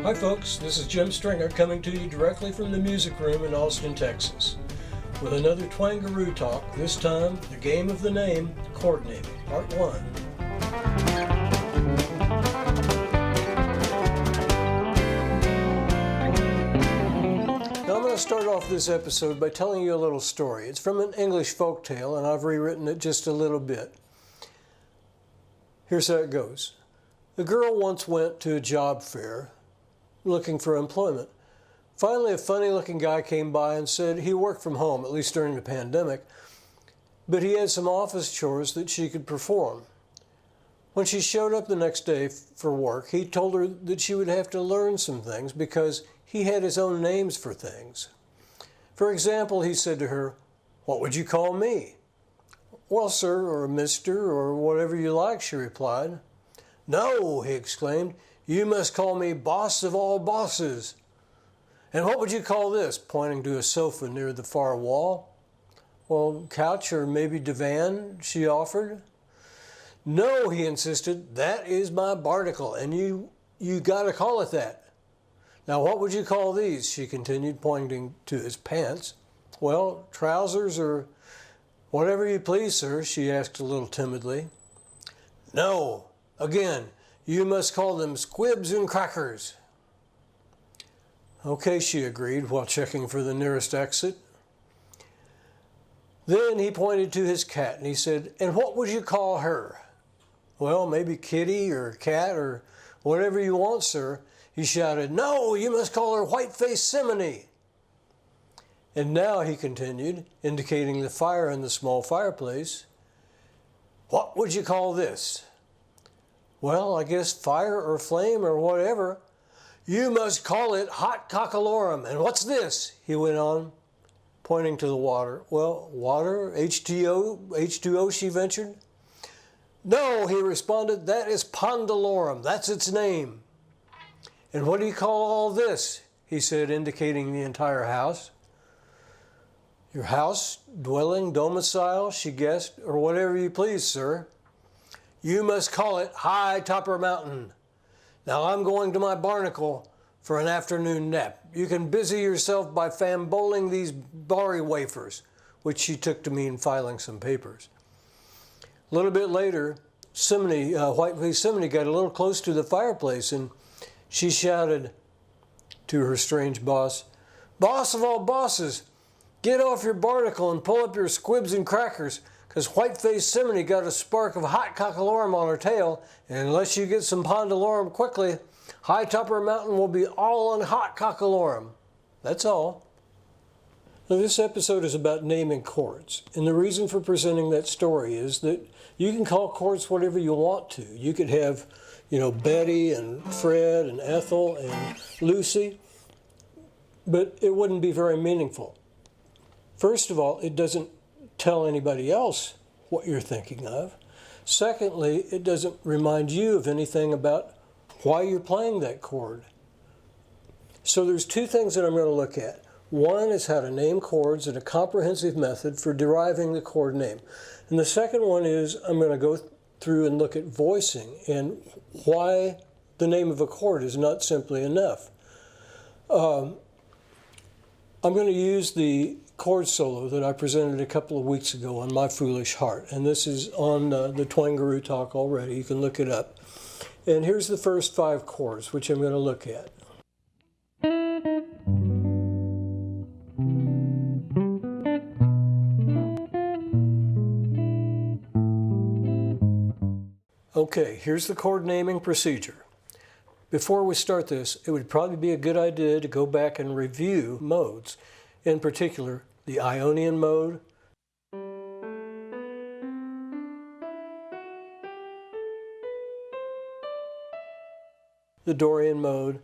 Hi folks, this is Jim Stringer coming to you directly from the music room in Austin, Texas, with another TwangGuru talk, this time the game of the name, chord naming, part 1. Now I'm going to start off this episode by telling you a little story. It's from an English folk tale and I've rewritten it just a little bit. Here's how it goes. A girl once went to a job fair looking for employment. Finally, a funny-looking guy came by and said he worked from home, at least during the pandemic, but he had some office chores that she could perform. When she showed up the next day for work, he told her that she would have to learn some things because he had his own names for things. For example, he said to her, "What would you call me?" "Well, sir, or Mr., or whatever you like," she replied. "No," he exclaimed, "you must call me boss of all bosses." "And what would you call this?" pointing to a sofa near the far wall. "Well, couch or maybe divan," she offered. "No," he insisted, "that is my barnacle, and you gotta call it that." "Now what would you call these?" she continued, pointing to his pants. "Well, trousers or whatever you please, sir," she asked a little timidly. "No, again, you must call them squibs and crackers." "Okay," she agreed while checking for the nearest exit. Then he pointed to his cat and he said, "And what would you call her?" "Well, maybe Kitty or Cat or whatever you want, sir." He shouted, "No, you must call her White-Faced Simony." "And now," he continued, indicating the fire in the small fireplace, "what would you call this?" "Well, I guess fire or flame or whatever." "You must call it hot cockalorum. And what's this?" he went on, pointing to the water. "Well, water, H2O, she ventured. "No," he responded, "that is pondalorum. That's its name." "And what do you call all this?" he said, indicating the entire house. "Your house, dwelling, domicile," she guessed, "or whatever you please, sir." "You must call it High Topper Mountain. Now I'm going to my barnacle for an afternoon nap. You can busy yourself by famboling these barry wafers," which she took to mean filing some papers. A little bit later, White-Faced Simony got a little close to the fireplace and she shouted to her strange boss, "Boss of all bosses, get off your barnacle and pull up your squibs and crackers, because White-Faced Simony got a spark of hot cockalorum on her tail, and unless you get some pondalorum quickly, High Topper Mountain will be all on hot cockalorum." That's all. Now, this episode is about naming chords, and the reason for presenting that story is that you can call chords whatever you want to. You could have, Betty and Fred and Ethel and Lucy, but it wouldn't be very meaningful. First of all, it doesn't tell anybody else what you're thinking of. Secondly, it doesn't remind you of anything about why you're playing that chord. So there's two things that I'm going to look at. One is how to name chords and a comprehensive method for deriving the chord name. And the second one is I'm going to go through and look at voicing and why the name of a chord is not simply enough. I'm going to use the chord solo that I presented a couple of weeks ago on My Foolish Heart, and this is on the TwangGuru talk already. You can look it up. And here's the first 5 chords, which I'm going to look at. Okay, here's the chord naming procedure. Before we start this, it would probably be a good idea to go back and review modes. In particular, the Ionian mode, the Dorian mode,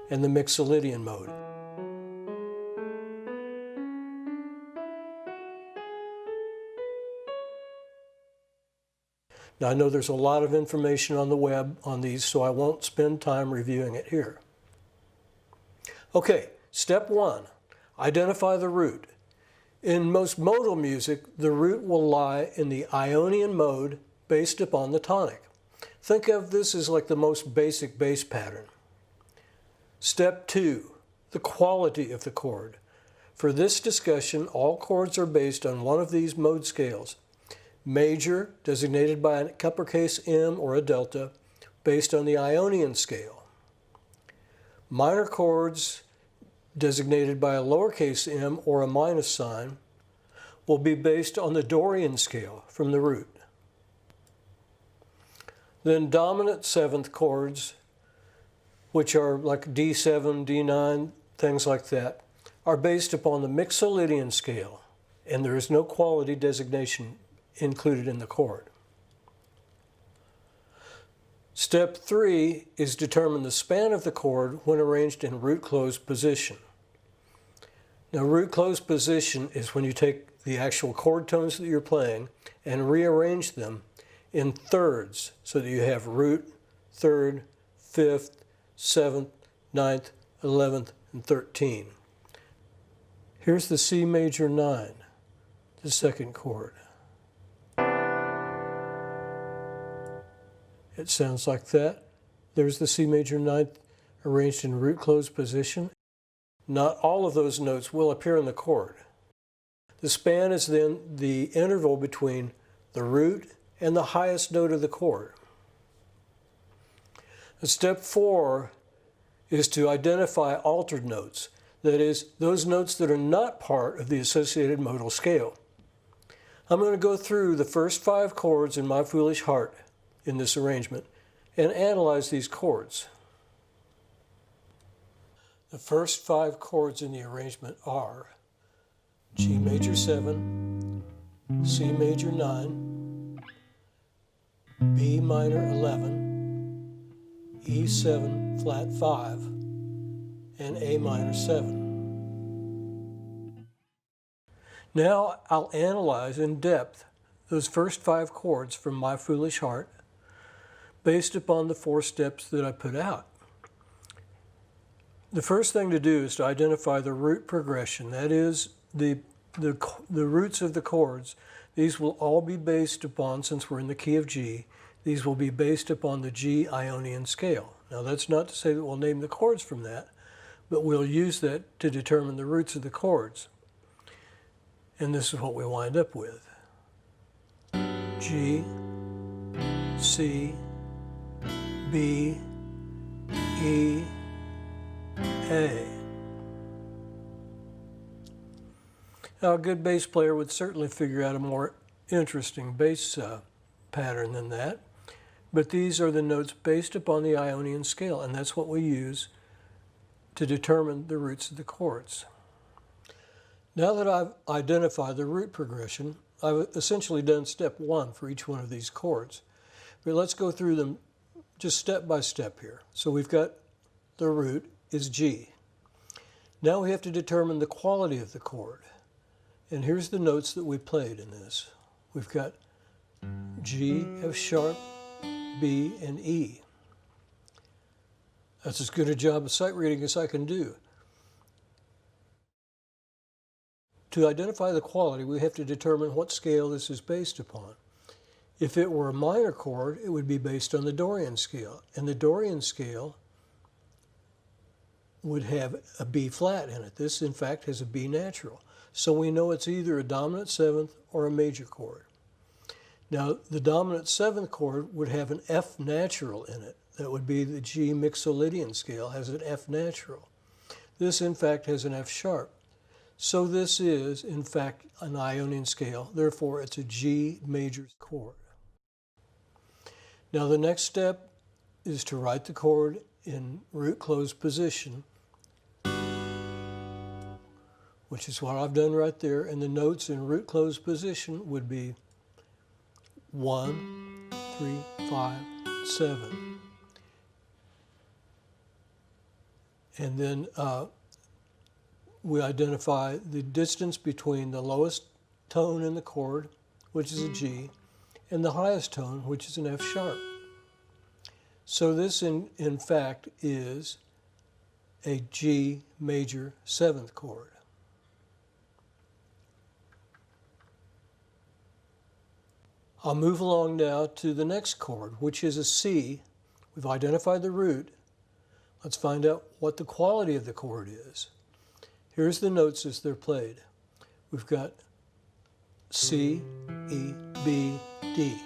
and the Mixolydian mode. Now, I know there's a lot of information on the web on these, so I won't spend time reviewing it here. Okay, step 1, identify the root. In most modal music, the root will lie in the Ionian mode based upon the tonic. Think of this as like the most basic bass pattern. Step 2, the quality of the chord. For this discussion, all chords are based on one of these mode scales. Major, designated by an uppercase M or a delta, based on the Ionian scale. Minor chords, designated by a lowercase m or a minus sign, will be based on the Dorian scale from the root. Then dominant seventh chords, which are like D7, D9, things like that, are based upon the Mixolydian scale, and there is no quality designation included in the chord. Step 3 is determine the span of the chord when arranged in root closed position. Now, root closed position is when you take the actual chord tones that you're playing and rearrange them in thirds so that you have root, third, fifth, seventh, ninth, 11th, and 13. Here's the C major 9, the second chord. It sounds like that. There's the C major 9th arranged in root closed position. Not all of those notes will appear in the chord. The span is then the interval between the root and the highest note of the chord. Step 4 is to identify altered notes, that is, those notes that are not part of the associated modal scale. I'm going to go through the first 5 chords in My Foolish Heart in this arrangement and analyze these chords. The first 5 chords in the arrangement are G major 7, C major 9, B minor 11, E7 flat 5, and A minor 7. Now I'll analyze in depth those first 5 chords from My Foolish Heart based upon the 4 steps that I put out. The first thing to do is to identify the root progression, that is, the roots of the chords. These will all be based upon, since we're in the key of G, these will be based upon the G Ionian scale. Now that's not to say that we'll name the chords from that, but we'll use that to determine the roots of the chords. And this is what we wind up with. G, C, B, E, A. Now, a good bass player would certainly figure out a more interesting bass pattern than that, but these are the notes based upon the Ionian scale, and that's what we use to determine the roots of the chords. Now that I've identified the root progression, I've essentially done step 1 for each one of these chords. But let's go through them just step by step here. So we've got the root is G. Now we have to determine the quality of the chord. And here's the notes that we played in this. We've got G, F sharp, B, and E. That's as good a job of sight reading as I can do. To identify the quality, we have to determine what scale this is based upon. If it were a minor chord, it would be based on the Dorian scale, and the Dorian scale would have a B flat in it. This, in fact, has a B natural. So we know it's either a dominant 7th or a major chord. Now, the dominant 7th chord would have an F natural in it. That would be the G Mixolydian scale, has an F natural. This, in fact, has an F sharp. So this is, in fact, an Ionian scale. Therefore, it's a G major chord. Now, the next step is to write the chord in root closed position, which is what I've done right there. And the notes in root closed position would be 1, 3, 5, 7. And then we identify the distance between the lowest tone in the chord, which is a G, and the highest tone, which is an F sharp. So this, in fact, is a G major 7th chord. I'll move along now to the next chord, which is a C. We've identified the root. Let's find out what the quality of the chord is. Here's the notes as they're played. We've got C, E, B, D.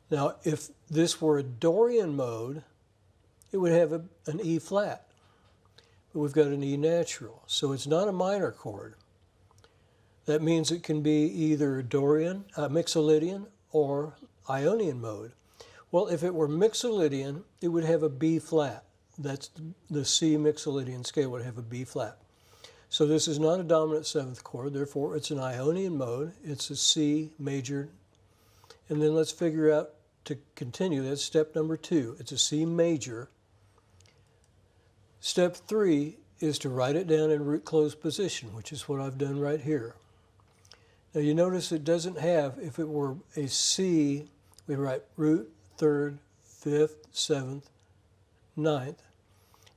Now, if this were a Dorian mode, it would have an E flat. But we've got an E natural, so it's not a minor chord. That means it can be either Dorian, Mixolydian, or Ionian mode. Well, if it were Mixolydian, it would have a B flat. That's the C Mixolydian scale would have a B flat. So this is not a dominant seventh chord, therefore it's an Ionian mode. It's a C major. And then let's figure out to continue. That's step number 2. It's a C major. Step 3 is to write it down in root closed position, which is what I've done right here. Now you notice it doesn't have, if it were a C, we'd write root, 3rd, 5th, 7th, 9th.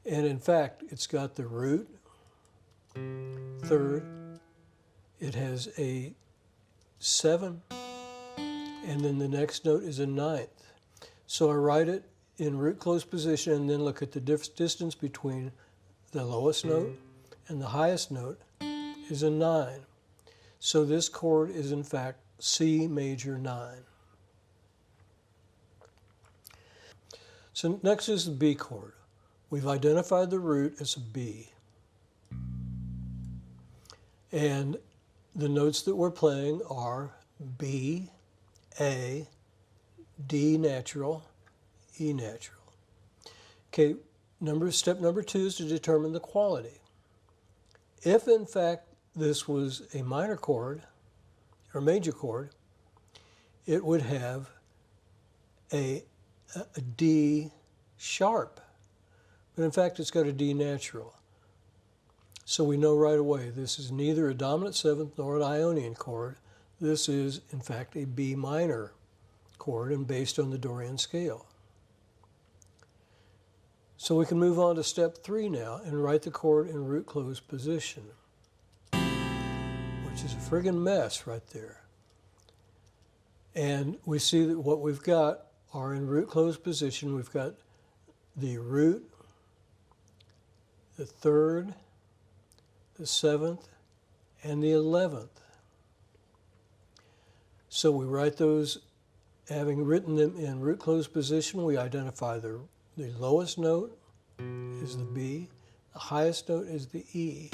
And in fact, it's got the root, 3rd, it has a 7, and then the next note is a 9th. So I write it in root closed position and then look at the distance between the lowest note and the highest note is a 9. So this chord is in fact C major 9. So next is the B chord. We've identified the root as a B. And the notes that we're playing are B, A, D natural, E natural. Okay, step number 2 is to determine the quality. If in fact this was a minor chord or major chord, it would have a D sharp. But in fact it's got a D natural. So we know right away this is neither a dominant seventh nor an Ionian chord. This is in fact a B minor chord and based on the Dorian scale. So we can move on to step 3 now and write the chord in root closed position, which is a friggin' mess right there. And we see that what we've got are in root closed position. We've got the root, the 3rd, the 7th, and the 11th. So we write those, having written them in root closed position, we identify the lowest note is the B, the highest note is the E,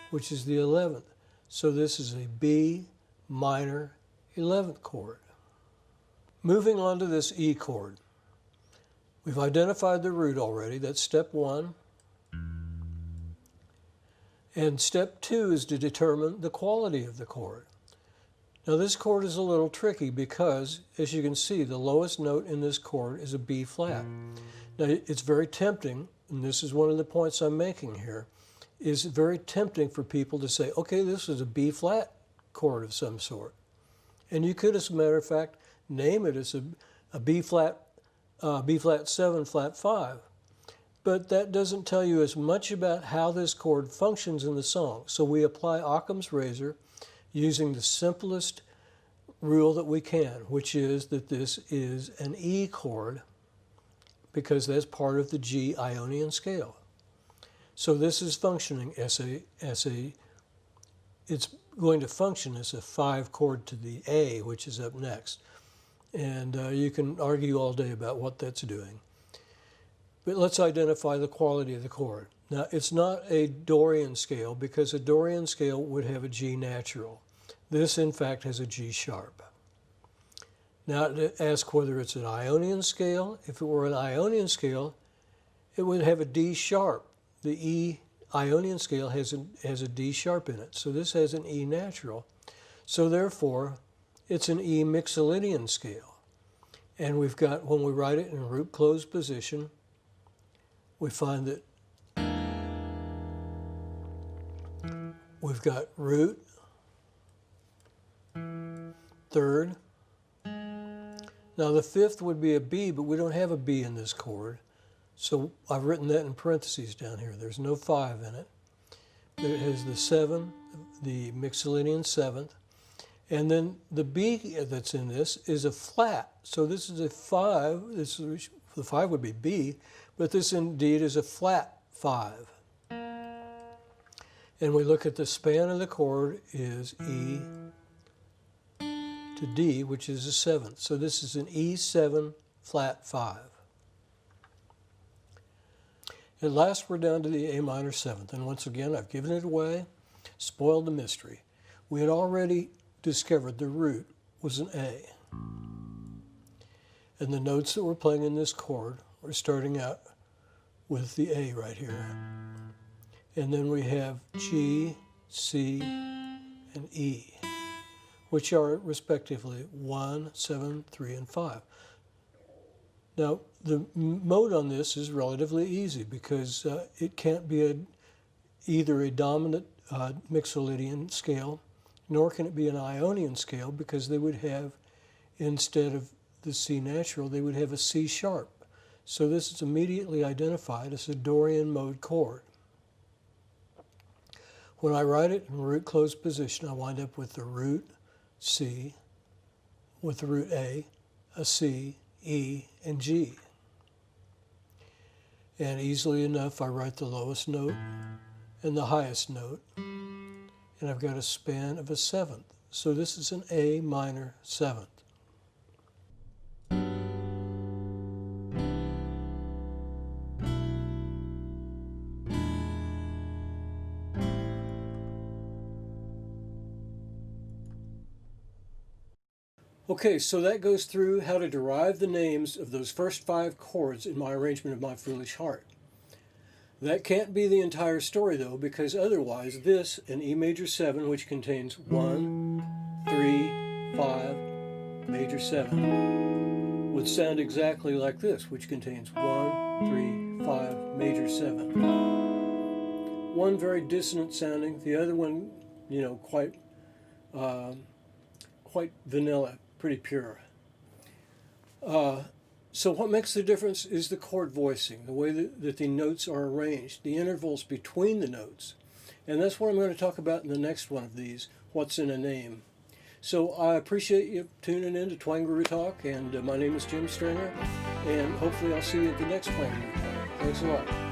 which is the 11th. So this is a B minor 11th chord. Moving on to this E chord. We've identified the root already, that's step 1. And step 2 is to determine the quality of the chord. Now this chord is a little tricky because, as you can see, the lowest note in this chord is a B flat. Now it's very tempting, and this is one of the points I'm making here, is very tempting for people to say, okay, this is a B flat chord of some sort. And you could, as a matter of fact, name it as a B flat 7 flat 5. But that doesn't tell you as much about how this chord functions in the song. So we apply Occam's razor using the simplest rule that we can, which is that this is an E chord because that's part of the G Ionian scale. So this is functioning as it's going to function as a 5 chord to the A, which is up next. And you can argue all day about what that's doing. But let's identify the quality of the chord. Now, it's not a Dorian scale because a Dorian scale would have a G natural. This, in fact, has a G sharp. Now, to ask whether it's an Ionian scale, if it were an Ionian scale, it would have a D sharp. The E Ionian scale has a D sharp in it, so this has an E natural. So therefore, it's an E Mixolydian scale. And we've got, when we write it in a root closed position, we find that we've got root, 3rd. Now the 5th would be a B, but we don't have a B in this chord. So I've written that in parentheses down here. There's no 5 in it. But it has the 7, the Mixolydian 7th, And then the B that's in this is a flat. So this is a 5. The 5 would be B, but this indeed is a flat 5. And we look at the span of the chord is E to D, which is a 7th. So this is an E7 flat 5. At last we're down to the A minor 7th. And once again, I've given it away, spoiled the mystery. We had already discovered the root was an A. And the notes that we're playing in this chord are starting out with the A right here. And then we have G, C, and E, which are respectively 1, 7, 3, and 5. Now, the mode on this is relatively easy because it can't be either a dominant Mixolydian scale, nor can it be an Ionian scale, because they would have, instead of the C natural, they would have a C sharp. So this is immediately identified as a Dorian mode chord. When I write it in root closed position, I wind up with the root C, with the root A C, E, and G. And easily enough, I write the lowest note and the highest note, and I've got a span of a 7th. So this is an A minor 7th. Okay, so that goes through how to derive the names of those first 5 chords in my arrangement of My Foolish Heart. That can't be the entire story, though, because otherwise this, an E major 7, which contains 1, 3, 5, major 7, would sound exactly like this, which contains 1, 3, 5, major 7. One very dissonant sounding, the other one, you know, quite vanilla, pretty pure. So what makes the difference is the chord voicing, the way that the notes are arranged, the intervals between the notes. And that's what I'm going to talk about in the next one of these, What's in a Name. So I appreciate you tuning in to TwangGuru Talk, and my name is Jim Stringer, and hopefully I'll see you at the next TwangGuru Talk. Thanks a lot.